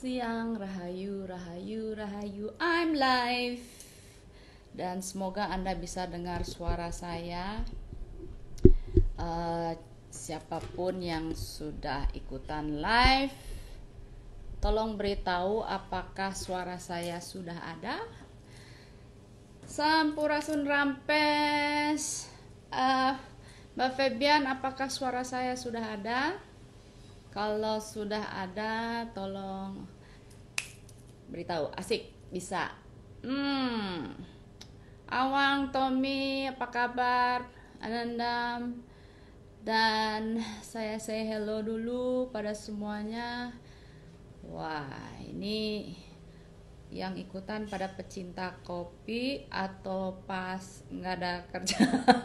siang, rahayu, rahayu, rahayu. I'm live. Dan semoga Anda bisa dengar suara saya. Siapapun yang sudah ikutan live, tolong beritahu apakah suara saya sudah ada. Sampurasun rampes. Mbak Febian, apakah suara saya sudah ada? Kalau sudah ada, tolong beritahu. Asik, bisa. Awang, Tommy, apa kabar? Anandam. Dan saya say hello dulu pada semuanya. Wah, ini yang ikutan pada pecinta kopi atau pas nggak ada kerjaan.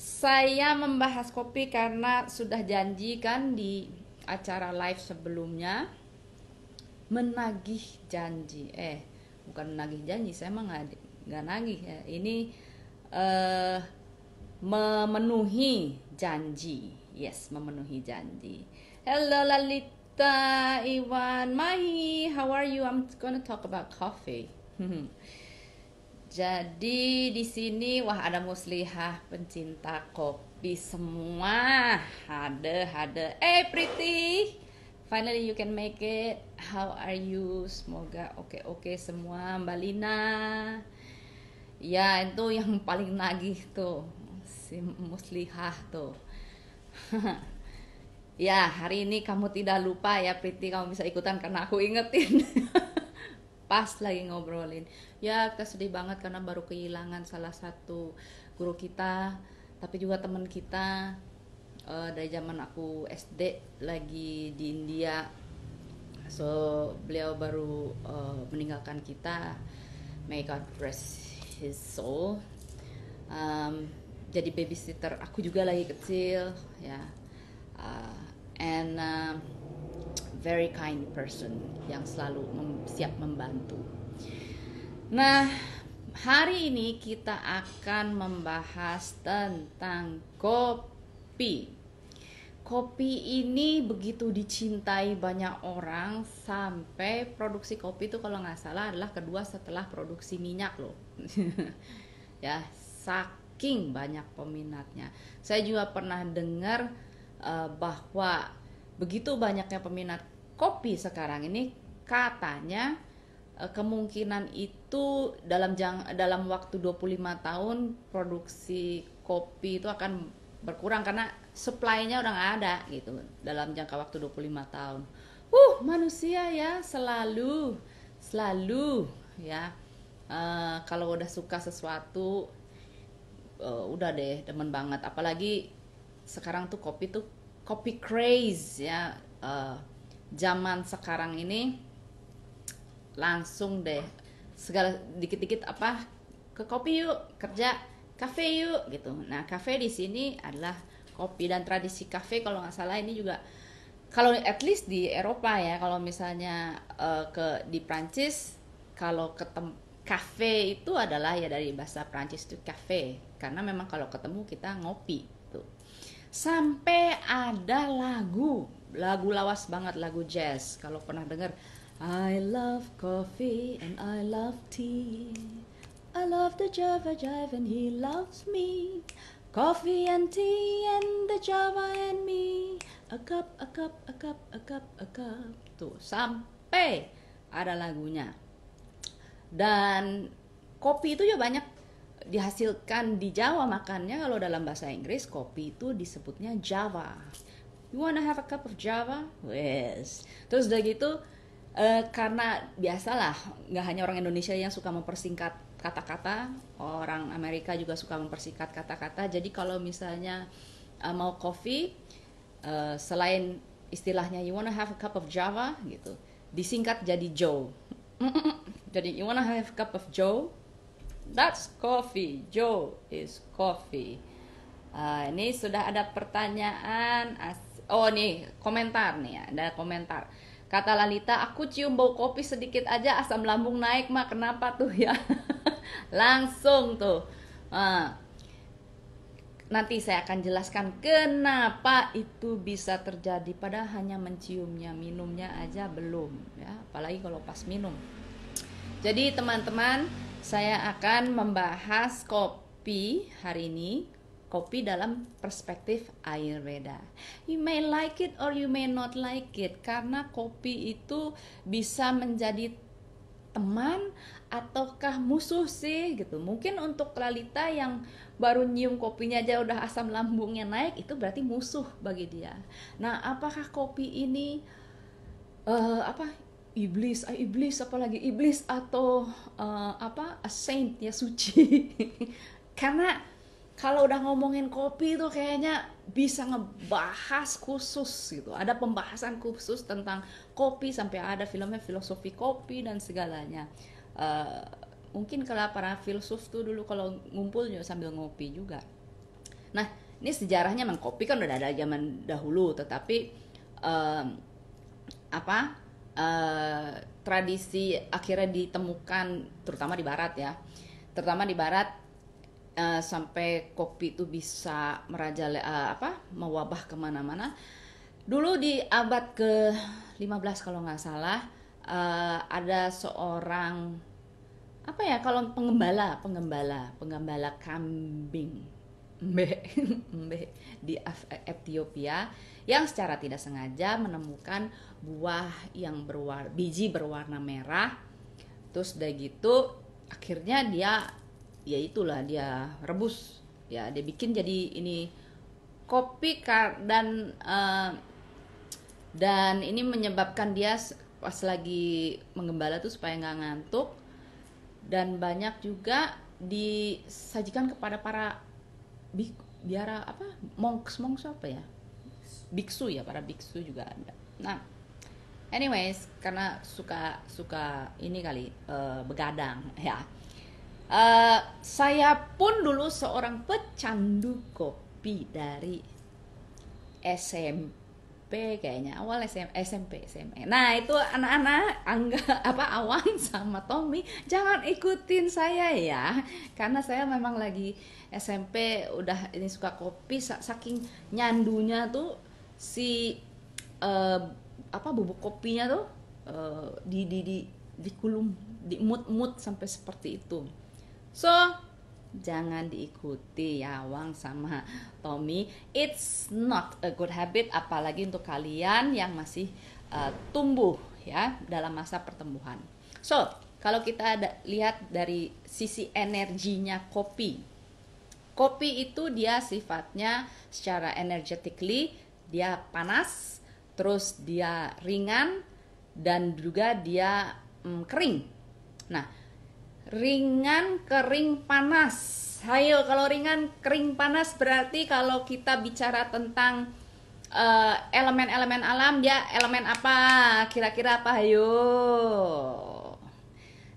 Saya membahas kopi karena sudah janji kan di acara live sebelumnya, menagih janji. Bukan menagih janji, saya emang nggak nagih ya. Ini memenuhi janji. Yes, memenuhi janji. Hello Lalita, Iwan, Mahi, how are you? I'm gonna talk about coffee. Jadi di sini ada muslihah pencinta kopi semua. Ada. Pretty. Finally you can make it. How are you? Semoga oke semua. Mbak Lina. Ya, itu yang paling nagih tuh. Si muslihah tuh. Ya, hari ini kamu tidak lupa ya Pretty, kamu bisa ikutan karena aku ingetin. Pas lagi ngobrolin. Ya, kita sedih banget karena baru kehilangan salah satu guru kita, tapi juga teman kita dari zaman aku SD lagi di India. So, beliau baru meninggalkan kita. May God rest his soul. Jadi babysitter aku juga lagi kecil, ya. And very kind person yang selalu siap membantu. Nah, hari ini kita akan membahas tentang kopi. Kopi ini begitu dicintai banyak orang sampai produksi kopi itu kalau nggak salah adalah kedua setelah produksi minyak loh. Ya, saking banyak peminatnya. Saya juga pernah dengar bahwa begitu banyaknya peminat kopi sekarang ini, katanya kemungkinan itu dalam waktu 25 tahun produksi kopi itu akan berkurang karena supply-nya udah nggak ada gitu dalam jangka waktu 25 tahun. Manusia ya selalu ya kalau udah suka sesuatu udah deh demen banget, apalagi sekarang tuh kopi craze ya. Zaman sekarang ini langsung deh segala dikit-dikit ke kopi yuk, kerja kafe yuk gitu. Nah, kafe di sini adalah kopi dan tradisi kafe kalau nggak salah ini juga kalau at least di Eropa ya. Kalau misalnya di Prancis, kalau kafe itu adalah ya dari bahasa Prancis itu cafe, karena memang kalau ketemu kita ngopi tuh. Sampai ada lagu lawas banget, lagu jazz kalau pernah dengar. I love coffee and I love tea, I love the Java jive and he loves me, coffee and tea and the Java and me, a cup, a cup, a cup, a cup, a cup. Tuh, sampai ada lagunya. Dan kopi itu juga banyak dihasilkan di Jawa, makanya kalau dalam bahasa Inggris kopi itu disebutnya Java. You wanna have a cup of Java? Yes. Terus udah gitu karena biasalah nggak hanya orang Indonesia yang suka mempersingkat kata-kata, orang Amerika juga suka mempersingkat kata-kata. Jadi kalau misalnya mau kopi, selain istilahnya you wanna have a cup of Java gitu, disingkat jadi Joe. Jadi you wanna have a cup of Joe? That's coffee. Joe is coffee. Ini sudah ada pertanyaan. Nih komentar nih ya. Ada komentar. Kata Lalita, aku cium bau kopi sedikit aja asam lambung naik mah. Kenapa tuh ya? Langsung tuh. nanti saya akan jelaskan kenapa itu bisa terjadi pada hanya menciumnya, minumnya aja belum ya, apalagi kalau pas minum. Jadi teman-teman, saya akan membahas kopi hari ini, kopi dalam perspektif Ayurveda. You may like it or you may not like it, karena kopi itu bisa menjadi teman ataukah musuh sih gitu. Mungkin untuk Lalita yang baru nyium kopinya aja udah asam lambungnya naik, itu berarti musuh bagi dia. Nah, apakah kopi ini iblis apalagi iblis atau a saint ya, suci? Karena kalau udah ngomongin kopi itu kayaknya bisa ngebahas khusus gitu. Ada pembahasan khusus tentang kopi, sampai ada filmnya filosofi kopi dan segalanya. Mungkin kalau para filsuf tuh dulu kalau ngumpul juga sambil ngopi juga. Nah, ini sejarahnya memang kopi kan udah ada zaman dahulu, tetapi tradisi akhirnya ditemukan terutama di barat ya. Terutama di barat sampai kopi itu bisa mewabah kemana-mana. Dulu di abad ke-15 kalau nggak salah, ada seorang kalau penggembala kambing di Ethiopia yang secara tidak sengaja menemukan buah yang biji berwarna merah. Terus udah gitu akhirnya dia rebus ya, dia bikin jadi ini kopi dan ini menyebabkan dia pas lagi menggembala tuh supaya nggak ngantuk, dan banyak juga disajikan kepada para monks biksu ya, para biksu juga ada. Nah, anyways, karena suka ini kali begadang ya. Saya pun dulu seorang pecandu kopi dari SMP kayaknya, awal SMP SMA. Nah, itu anak-anak Awang sama Tommy jangan ikutin saya ya, karena saya memang lagi SMP udah ini suka kopi, saking nyandunya tuh si bubuk kopinya tuh dikulum, dimut sampai seperti itu. So, jangan diikuti ya Wang sama Tommy. It's not a good habit, apalagi untuk kalian yang masih tumbuh ya dalam masa pertumbuhan. So, kalau kita lihat dari sisi energinya kopi. Kopi itu dia sifatnya secara energetically dia panas, terus dia ringan, dan juga dia kering. Nah, ringan, kering, panas. Ayo, kalau ringan, kering, panas berarti kalau kita bicara tentang elemen-elemen alam, dia elemen apa? Kira-kira apa? Ayo.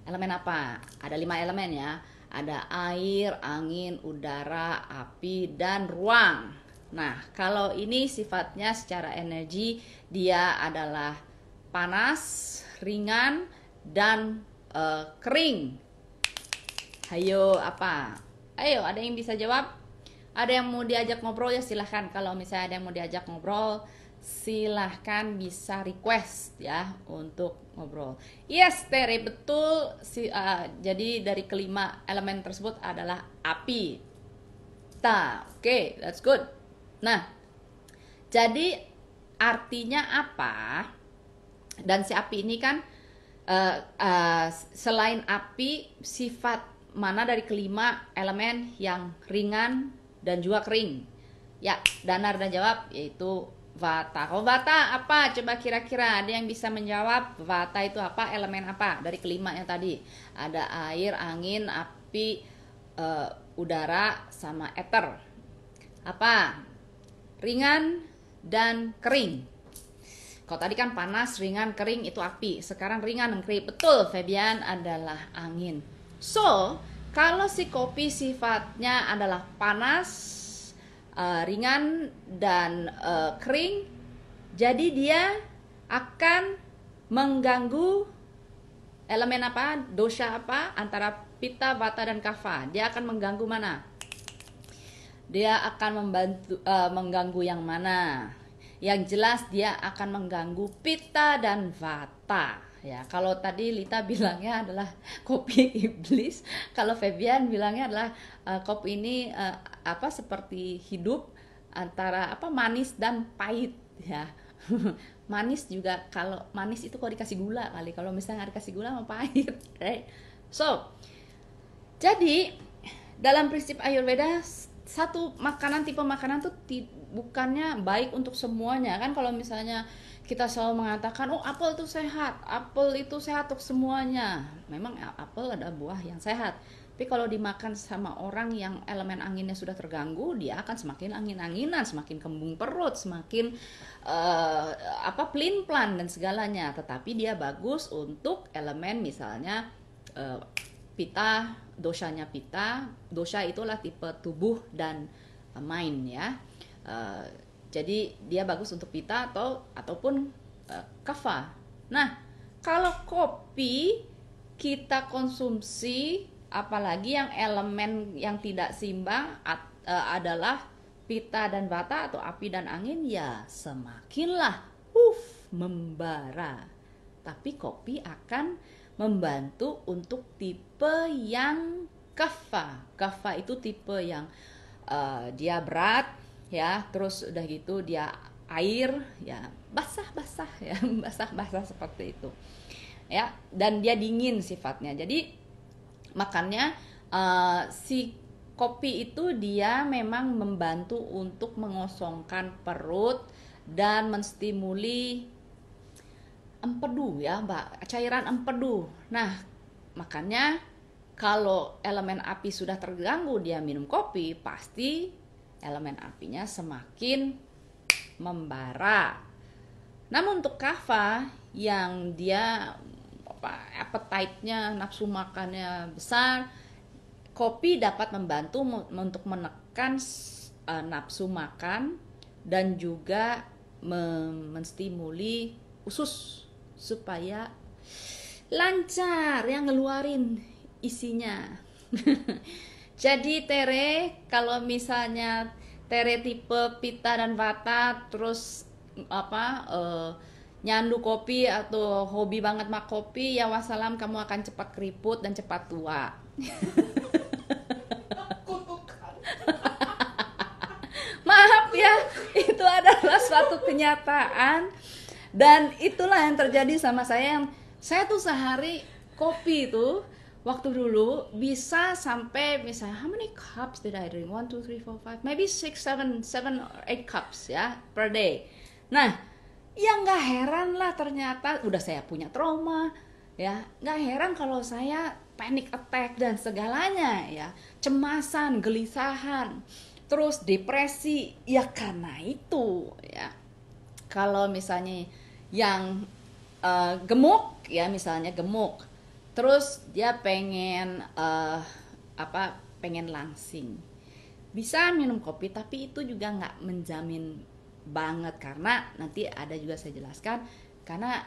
Elemen apa? Ada 5 elemen ya. Ada air, angin, udara, api, dan ruang. Nah, kalau ini sifatnya secara energi dia adalah panas, ringan, dan kering. Ayo, apa? Ayo, ada yang bisa jawab? Ada yang mau diajak ngobrol ya silahkan. Kalau misalnya ada yang mau diajak ngobrol, silahkan bisa request ya untuk ngobrol. Yes, Terry, betul. Jadi dari kelima elemen tersebut adalah api. Oke, that's good. Nah, jadi artinya apa? Dan si api ini kan selain api, sifat mana dari kelima elemen yang ringan dan juga kering? Ya, Danar dan jawab yaitu Vata. Kalau Vata apa? Coba kira-kira ada yang bisa menjawab Vata itu apa? Elemen apa dari kelima yang tadi? Ada air, angin, api, udara, sama ether. Apa? Ringan dan kering. Kalau tadi kan panas, ringan, kering itu api. Sekarang ringan dan kering. Betul, Fabian adalah angin. So, kalau si kopi sifatnya adalah panas, ringan, dan kering, jadi dia akan mengganggu elemen apa? Dosha apa? Antara Pitta, Vata, dan Kapha. Dia akan mengganggu mana? dia akan mengganggu yang mana? Yang jelas dia akan mengganggu pitta dan vata. Ya, kalau tadi Lita bilangnya adalah kopi iblis, kalau Febian bilangnya adalah kopi ini seperti hidup antara manis dan pahit ya. Manis juga, kalau manis itu kalau dikasih gula kali, kalau misalnya nggak dikasih gula mah pahit, right? So, jadi dalam prinsip Ayurveda, satu tipe makanan tuh bukannya baik untuk semuanya kan. Kalau misalnya kita selalu mengatakan apel itu sehat untuk semuanya, memang apel adalah buah yang sehat, tapi kalau dimakan sama orang yang elemen anginnya sudah terganggu, dia akan semakin angin-anginan, semakin kembung perut, semakin pelin-pelan dan segalanya. Tetapi dia bagus untuk elemen misalnya Pitta, dosanya Pitta. Dosha itulah tipe tubuh dan mind ya. Jadi dia bagus untuk Pitta ataupun Kapha. Nah, kalau kopi kita konsumsi, apalagi yang elemen yang tidak seimbang adalah Pitta dan Vata atau api dan angin, ya semakinlah membara. Tapi kopi akan membantu untuk tipe yang Kapha. Kapha itu tipe yang dia berat ya, terus udah gitu dia air ya, basah-basah ya, basah-basah seperti itu ya, dan dia dingin sifatnya. Jadi makanya si kopi itu dia memang membantu untuk mengosongkan perut dan menstimuli empedu ya Mbak, cairan empedu. Nah, makanya kalau elemen api sudah terganggu, dia minum kopi, pasti elemen apinya semakin membara. Namun untuk Kapha yang dia appetite-nya, nafsu makannya besar, kopi dapat membantu untuk menekan nafsu makan dan juga menstimuli usus supaya lancar yang ngeluarin isinya. Jadi Tere, kalau misalnya Tere tipe Pitta dan Vata, terus nyandu kopi atau hobi banget mak kopi, ya wassalam, kamu akan cepat keriput dan cepat tua. Maaf ya, itu adalah suatu kenyataan dan itulah yang terjadi sama saya. Saya tuh sehari kopi itu waktu dulu bisa sampai misalnya how many cups did I drink? 1, 2, 3, 4, 5, maybe 6, 7 or 8 cups ya per day. Nah, ya nggak heran lah, ternyata udah saya punya trauma ya, nggak heran kalau saya panic attack dan segalanya ya, cemasan, gelisahan, terus depresi ya karena itu ya. Kalau misalnya yang gemuk ya, misalnya gemuk, terus dia pengen pengen langsing, bisa minum kopi, tapi itu juga nggak menjamin banget, karena nanti ada juga saya jelaskan, karena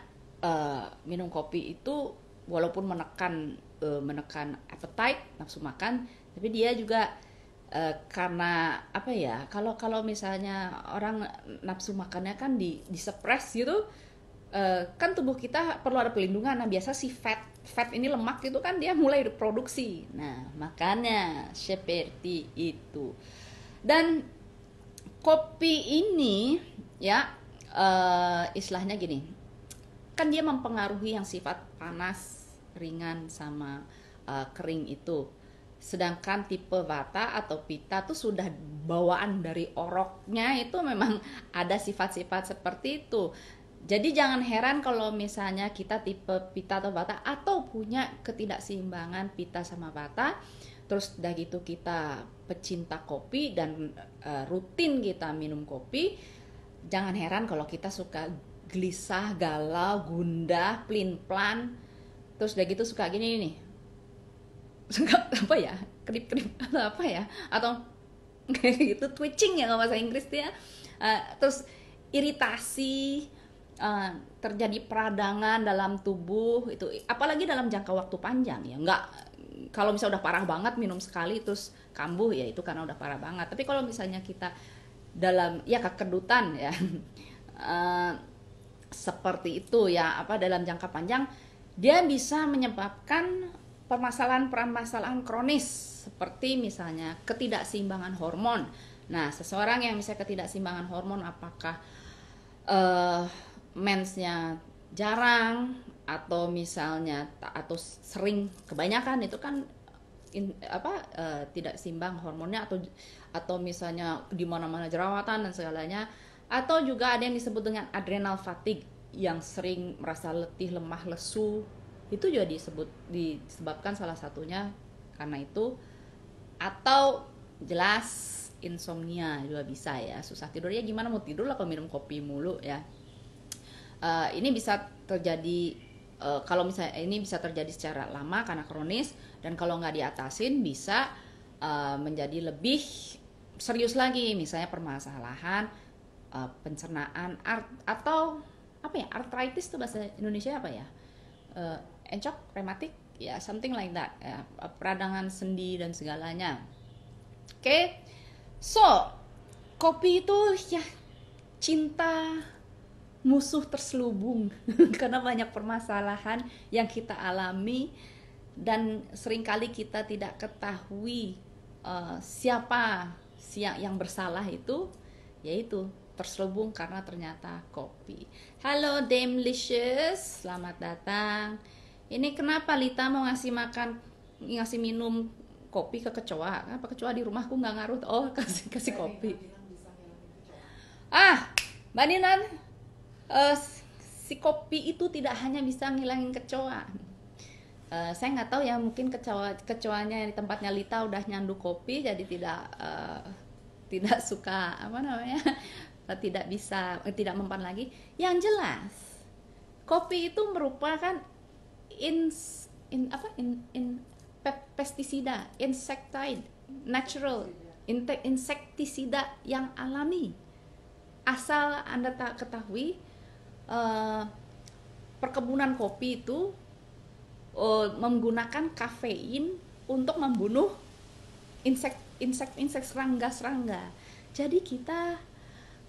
minum kopi itu walaupun menekan appetite, nafsu makan, tapi dia juga karena kalau misalnya orang nafsu makannya kan disuppress gitu, kan tubuh kita perlu ada pelindungan. Nah, biasa si fat ini, lemak itu kan dia mulai diproduksi. Nah, makanya seperti itu. Dan kopi ini ya istilahnya gini, kan dia mempengaruhi yang sifat panas, ringan sama kering itu. Sedangkan tipe Vata atau Pitta tuh sudah bawaan dari oroknya, itu memang ada sifat-sifat seperti itu. Jadi jangan heran kalau misalnya kita tipe Pitta atau Vata, atau punya ketidakseimbangan Pitta sama Vata, terus udah gitu kita pecinta kopi dan rutin kita minum kopi, jangan heran kalau kita suka gelisah, galau, gundah, plin-plan, terus udah gitu suka gini nih, suka kedip-kedip atau kayak gitu, twitching ya kalau bahasa Inggris ya, terus iritasi, terjadi peradangan dalam tubuh itu, apalagi dalam jangka waktu panjang ya, kalau misalnya udah parah banget minum sekali terus kambuh, ya itu karena udah parah banget. Tapi kalau misalnya kita dalam ya kekedutan ya eh, seperti itu ya, apa, dalam jangka panjang dia bisa menyebabkan permasalahan-permasalahan kronis seperti misalnya ketidakseimbangan hormon. Nah, seseorang yang misalnya ketidakseimbangan hormon, apakah eh, mensnya jarang atau misalnya atau sering kebanyakan, itu kan tidak seimbang hormonnya, atau misalnya di mana-mana jerawatan dan segalanya, atau juga ada yang disebut dengan adrenal fatigue yang sering merasa letih, lemah, lesu, itu juga disebabkan salah satunya karena itu, atau jelas insomnia juga bisa ya, susah tidur. Ya gimana mau tidur lah kalau minum kopi mulu ya. Ini bisa terjadi kalau misalnya ini bisa terjadi secara lama karena kronis, dan kalau nggak diatasin bisa menjadi lebih serius lagi, misalnya permasalahan pencernaan atau apa ya, arthritis tuh bahasa Indonesia apa ya, encok rematik ya, something like that ya, peradangan sendi dan segalanya. Oke. So kopi itu ya cinta musuh terselubung karena banyak permasalahan yang kita alami dan seringkali kita tidak ketahui siapa yang bersalah itu, yaitu terselubung karena ternyata kopi. Halo Damelicious, selamat datang. Ini kenapa Lita mau ngasih minum kopi ke kecoa? Apa kecoa di rumahku nggak ngaruh? Oh, kasih kopi. Mbak Ninan, si kopi itu tidak hanya bisa ngilangin kecoa. Saya nggak tahu ya, mungkin kecoanya di tempatnya Lita udah nyandu kopi, jadi tidak suka apa namanya, tidak mempan lagi. Yang jelas kopi itu merupakan pestisida, natural insektisida yang alami. Asal Anda tak ketahui, perkebunan kopi itu menggunakan kafein untuk membunuh insek serangga. Jadi kita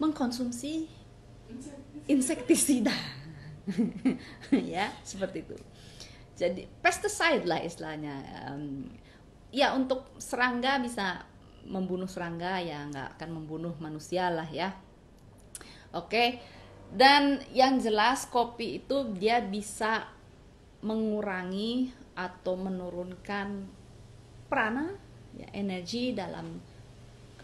mengkonsumsi insektisida. Ya, seperti itu. Jadi pesticide lah istilahnya. Ya untuk serangga bisa membunuh serangga, ya nggak akan membunuh manusia lah ya. Oke. Dan yang jelas kopi itu dia bisa mengurangi atau menurunkan prana ya,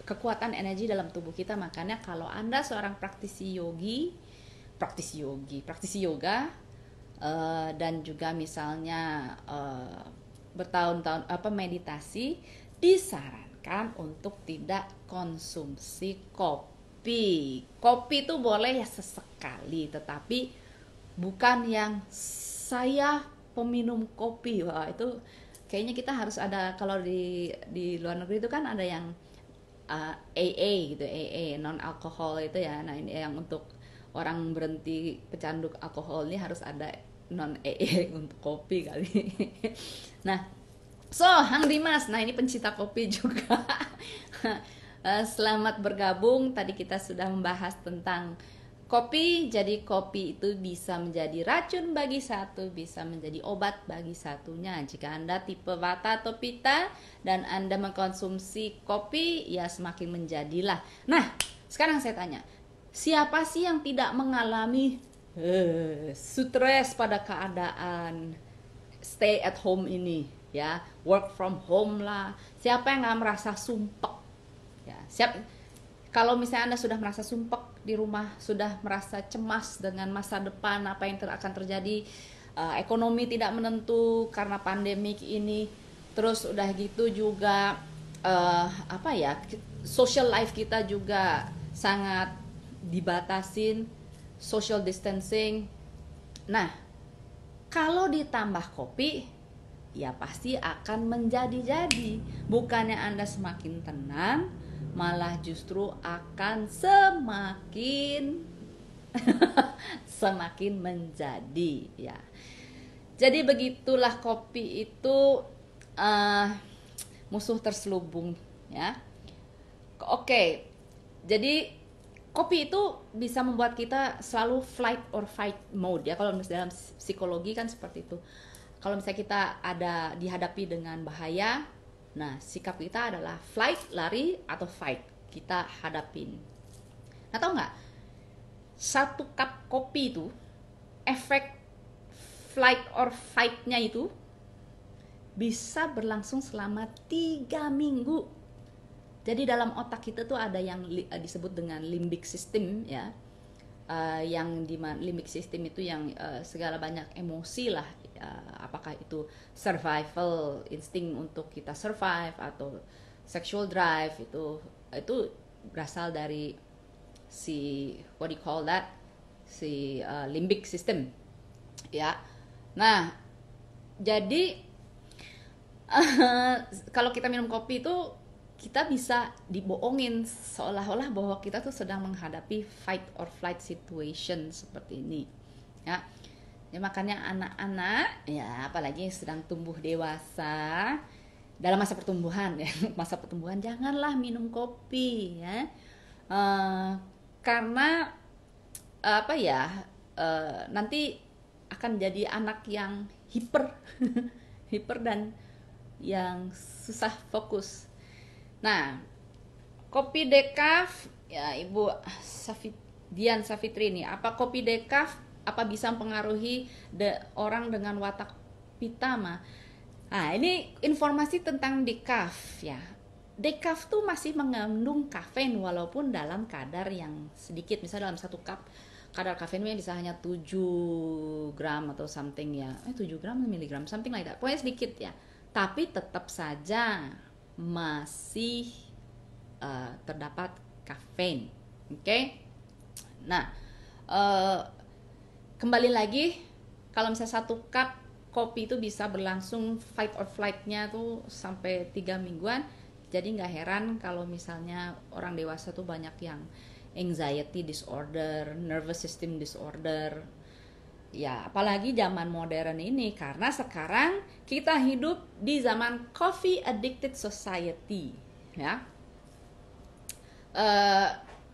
kekuatan energi dalam tubuh kita. Makanya kalau Anda seorang praktisi yoga dan juga misalnya bertahun-tahun meditasi, disarankan untuk tidak konsumsi kopi. Kopi itu boleh ya sesekali, tetapi bukan yang saya peminum kopi. Wah, itu kayaknya kita harus ada, kalau di luar negeri itu kan ada yang AA gitu, AA non alkohol itu ya. Nah, ini yang untuk orang berhenti pecandu alkohol ini harus ada non AA untuk kopi kali. Nah, Hang Dimas, nah ini pencinta kopi juga. Selamat bergabung. Tadi kita sudah membahas tentang kopi. Jadi kopi itu bisa menjadi racun bagi satu, bisa menjadi obat bagi satunya. Jika Anda tipe Vata atau Pitta dan Anda mengkonsumsi kopi, ya semakin menjadilah. Nah, sekarang saya tanya, siapa sih yang tidak mengalami stres pada keadaan stay at home ini ya, work from home lah? Siapa yang nggak merasa sumpek ya? Kalau misalnya Anda sudah merasa sumpek di rumah, sudah merasa cemas dengan masa depan, apa yang akan terjadi, ekonomi tidak menentu karena pandemik ini, terus udah gitu juga social life kita juga sangat dibatasin, social distancing. Nah, kalau ditambah kopi, ya pasti akan menjadi-jadi. Bukannya Anda semakin tenang, malah justru akan semakin menjadi ya. Jadi begitulah kopi itu eh, musuh terselubung ya. Oke, jadi kopi itu bisa membuat kita selalu flight or fight mode ya. Kalau misalnya dalam psikologi kan seperti itu. Kalau misalnya kita ada dihadapi dengan bahaya, nah sikap kita adalah flight, lari, atau fight. Kita hadapin. Nah, tahu nggak? Satu cup kopi itu efek flight or fight-nya itu bisa berlangsung selama 3 minggu. Jadi dalam otak kita tuh ada yang disebut dengan limbic system ya. Yang di limbic system itu yang segala banyak emosi lah, apakah itu survival insting untuk kita survive atau sexual drive, itu berasal dari si what do you call that, si limbic system ya. Nah, jadi kalau kita minum kopi itu kita bisa dibohongin seolah-olah bahwa kita tuh sedang menghadapi fight or flight situation seperti ini ya. Ya makanya anak-anak ya, apalagi yang sedang tumbuh dewasa, dalam masa pertumbuhan ya, masa pertumbuhan janganlah minum kopi ya. Karena apa ya, nanti akan jadi anak yang hiper hiper dan yang susah fokus. Nah, kopi decaf ya Ibu Dian Savitri ini, apa kopi decaf apa bisa mempengaruhi orang dengan watak pitama? Nah, ini informasi tentang decaf ya. Decaf tuh masih mengandung kafein walaupun dalam kadar yang sedikit. Misalnya dalam satu cup kadar kafeinnya bisa hanya 7 gram atau something ya. 7 gram miligram, something like that. Pokoknya sedikit ya. Tapi tetap saja masih terdapat kafein. Oke? Nah, kembali lagi, kalau misalnya satu cup kopi itu bisa berlangsung fight or flight-nya tuh sampai 3 mingguan. Jadi nggak heran kalau misalnya orang dewasa tuh banyak yang anxiety disorder, nervous system disorder. Ya, apalagi zaman modern ini, karena sekarang kita hidup di zaman coffee addicted society, ya.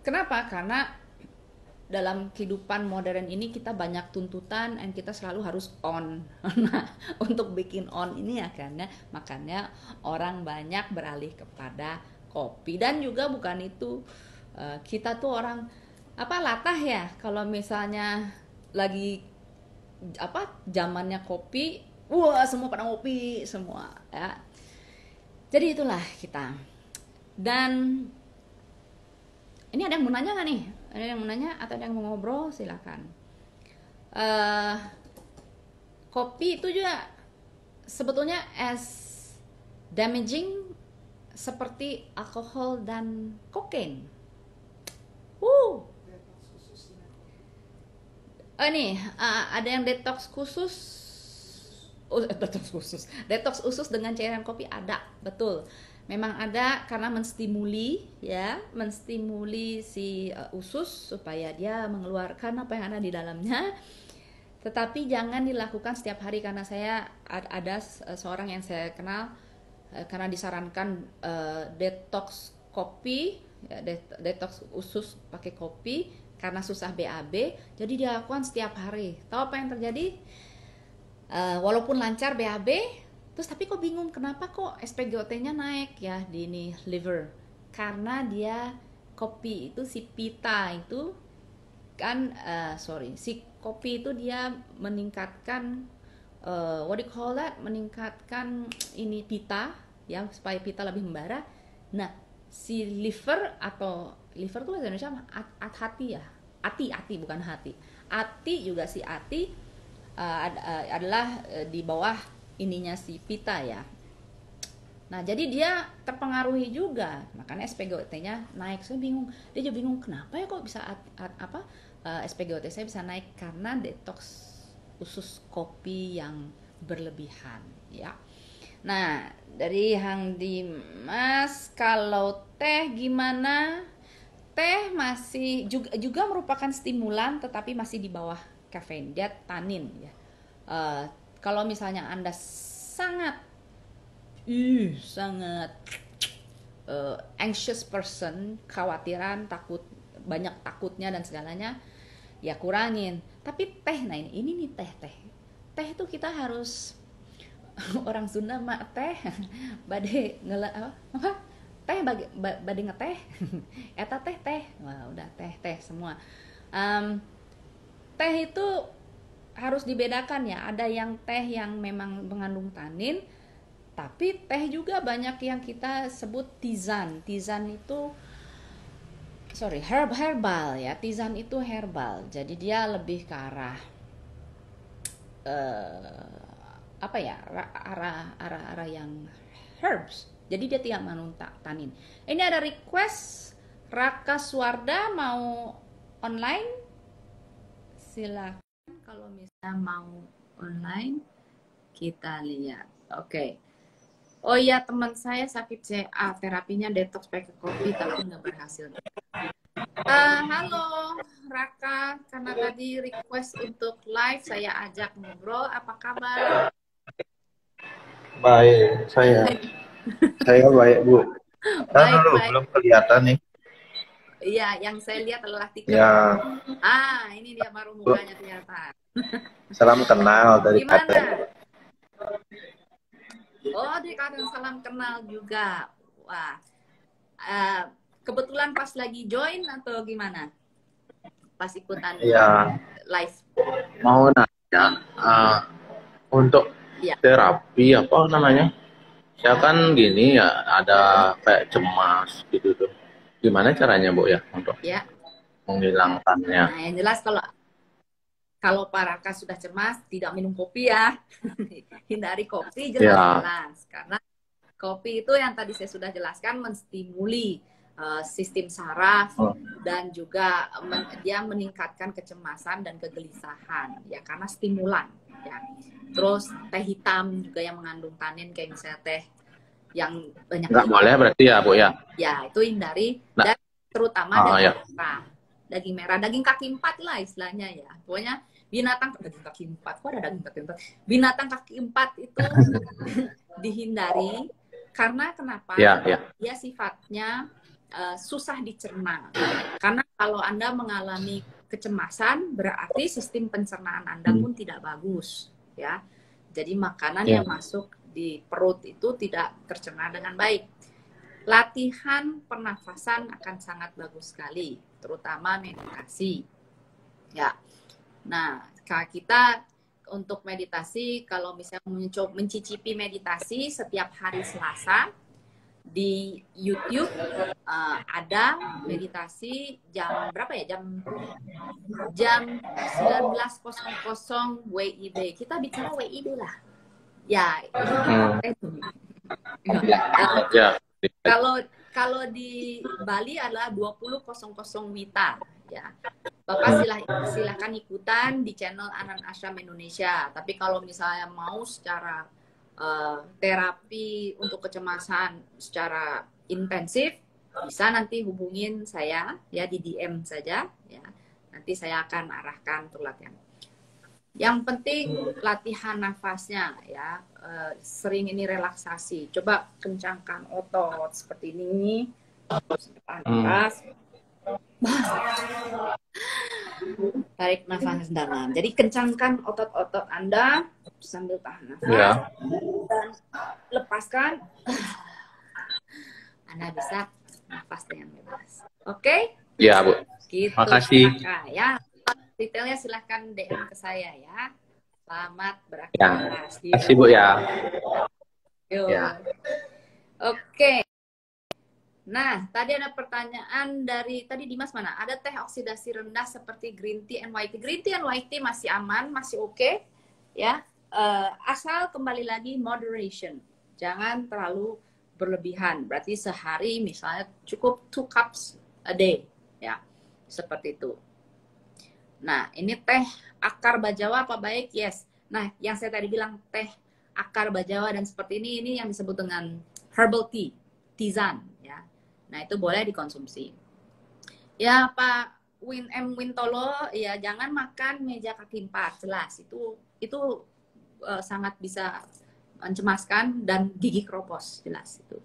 Kenapa? Karena dalam kehidupan modern ini kita banyak tuntutan dan kita selalu harus on. Nah, untuk bikin on ini ya karena makanya orang banyak beralih kepada kopi. Dan juga bukan itu, kita tuh orang latah ya kalau misalnya lagi zamannya kopi, wah semua pada ngopi semua ya. Jadi itulah kita. Dan ini ada yang mau nanya nggak nih? Ada yang mau nanya atau ada yang mau ngobrol? Silakan. Kopi itu juga sebetulnya as damaging seperti alkohol dan kokain. Nih ada yang detox khusus. Detox khusus dengan cairan kopi ada, betul. Memang ada karena menstimuli si usus supaya dia mengeluarkan apa yang ada di dalamnya. Tetapi jangan dilakukan setiap hari karena saya ada seorang yang saya kenal karena disarankan detox kopi, detox usus pakai kopi karena susah BAB, jadi dia lakukan setiap hari. Tahu apa yang terjadi? Walaupun lancar BAB, terus tapi kok bingung kenapa kok SpGOT-nya naik ya di ini liver? Karena dia kopi itu si pita itu kan si kopi itu dia meningkatkan what do you call that? Meningkatkan ini pita ya supaya pita lebih membara. Nah, si liver atau liver tuh bahasa Indonesia hati ya, ati bukan hati. Ati juga si ati adalah di bawah ininya si pita ya. Nah, jadi dia terpengaruhi juga, makanya SpGOT-nya naik. Saya bingung, dia juga bingung kenapa ya kok bisa SpGOT saya bisa naik karena detox usus kopi yang berlebihan ya. Nah, dari Hang Dimas, kalau teh gimana? Teh masih juga merupakan stimulan tetapi masih di bawah kafein, dia tanin ya. Kalau misalnya Anda sangat sangat anxious person, khawatiran, takut, banyak takutnya dan segalanya, ya kurangin. Tapi teh, nah ini nih teh itu kita harus orang Sunda mah teh bade apa teh bade ngeteh eta teh wah udah teh semua. Em, Teh itu harus dibedakan ya, ada yang teh yang memang mengandung tanin, tapi teh juga banyak yang kita sebut tisane. Tisane itu herbal ya. Tisane itu herbal. Jadi dia lebih ke arah eh, apa ya? Arah yang herbs. Jadi dia tidak mengandung tanin. Ini ada request Raka Suarda mau online, silakan kalau misalnya mau online kita lihat. Oke. Oh iya, teman saya sakit CA, terapinya detox pakai kopi tapi nggak berhasil. Halo Raka, karena tadi request untuk live saya ajak ngobrol, apa kabar? Baik, saya baik Bu. Baik, Dulu baik. belum kelihatan nih. Iya, yang saya lihat adalah tikernya. Ya, Ini dia baru Bu, mukanya kelihatan. salam kenal dari Klaten. Gimana? Oh, dikatakan salam kenal juga. Wah, eh, kebetulan pas lagi join atau gimana? Pas ikutan Ya, live. mau nanya untuk Iya, terapi apa namanya? Saya kan gini ya, ada kayak cemas gitu tuh. Gimana caranya Bu ya untuk ya. menghilangkannya? Nah, yang jelas kalau kalau Pak Raka sudah cemas, tidak minum kopi ya. Hindari kopi Ya, jelas-jelas. Karena kopi itu yang tadi saya sudah jelaskan menstimuli sistem saraf oh, dan juga dia meningkatkan kecemasan dan kegelisahan ya karena stimulan ya. Terus teh hitam juga yang mengandung tanin kayak misalnya teh yang banyak nggak boleh berarti ya Bu ya? ya itu hindari Nah, dan terutama ya. daging merah, daging kaki empat lah istilahnya ya. Pokoknya binatang daging kaki empat, kok ada daging kaki empat? Binatang kaki empat itu dihindari karena kenapa? Ya, ya. Dia sifatnya susah dicerna. Karena kalau Anda mengalami kecemasan, berarti sistem pencernaan Anda pun tidak bagus, ya. Jadi makanan Ya. yang masuk di perut itu tidak tercerna dengan baik. Latihan pernafasan akan sangat bagus sekali, terutama meditasi. Ya. Nah, kita untuk meditasi, kalau misalnya mencicipi meditasi setiap hari Selasa di YouTube ada meditasi jam berapa ya? Jam 19.00 WIB. Kita bicara WIB lah. Ya, Ya. kalau di Bali adalah 20.00 WITA ya. Bapak silahkan ikutan di channel Anan Ashram Indonesia. Tapi kalau misalnya mau secara terapi untuk kecemasan secara intensif, bisa nanti hubungin saya ya di DM saja ya. Nanti saya akan arahkan untuk latihan. Yang penting latihan nafasnya ya. Sering ini relaksasi. Coba kencangkan otot seperti ini. Nafas. Tarik nafas dalam. Jadi kencangkan otot-otot Anda sambil tahan nafas. Ya. Dan lepaskan. Anda bisa nafas dengan bebas. Oke? Ya, Bu. Gitu. Makasih. Ya, detailnya silahkan DM ke saya ya. Selamat Ya. beraktivitas. Makasih Bu ya. Yuk. Ya. Oke. Nah, tadi ada pertanyaan dari tadi Dimas mana? Ada teh oksidasi rendah seperti green tea and white tea. Green tea and white tea masih aman, masih oke, ya. Asal kembali lagi moderation, jangan terlalu berlebihan. Berarti sehari misalnya cukup 2 cups a day, ya, seperti itu. Nah, ini teh akar bajawa apa baik? Yes. Nah, yang saya tadi bilang teh akar bajawa dan seperti ini yang disebut dengan herbal tea, tisane. Nah, itu boleh dikonsumsi. Ya, Pak Wintolo, ya jangan makan meja kaki 4, jelas. Itu sangat bisa mencemaskan dan gigi keropos, jelas itu.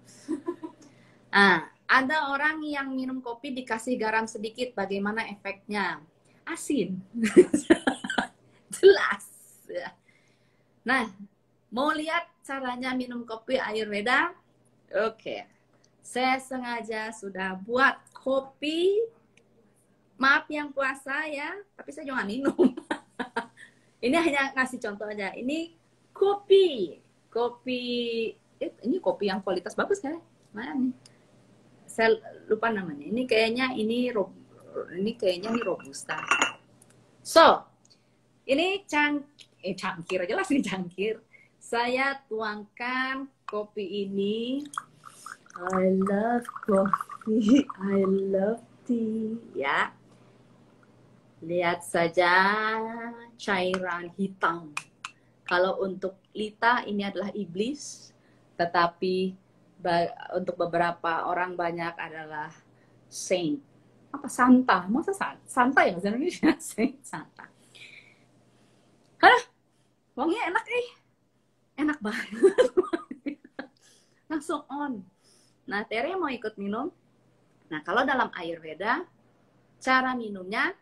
Nah, ada orang yang minum kopi dikasih garam sedikit, bagaimana efeknya? Asin. Jelas. Nah, mau lihat caranya minum kopi Ayurveda? Oke. Saya sengaja sudah buat kopi. Maaf yang puasa ya, tapi saya jangan minum. Ini hanya ngasih contoh aja. Ini kopi. Ini kopi yang kualitas bagus kan? Mana nih? Saya lupa namanya. Ini kayaknya ini robusta. So, ini cangkir aja lah, ini cangkir. Saya tuangkan kopi ini. I love coffee, I love tea. Ya, lihat saja cairan hitam. Kalau untuk Lita ini adalah iblis, tetapi untuk beberapa orang banyak adalah saint. Apa santa? Masa santa ya bahasa Indonesia? Saint, santa. Hah? Wanginya enak enak banget. Langsung on. Nah, Tere mau ikut minum. Nah, kalau dalam Ayurveda, cara minumnya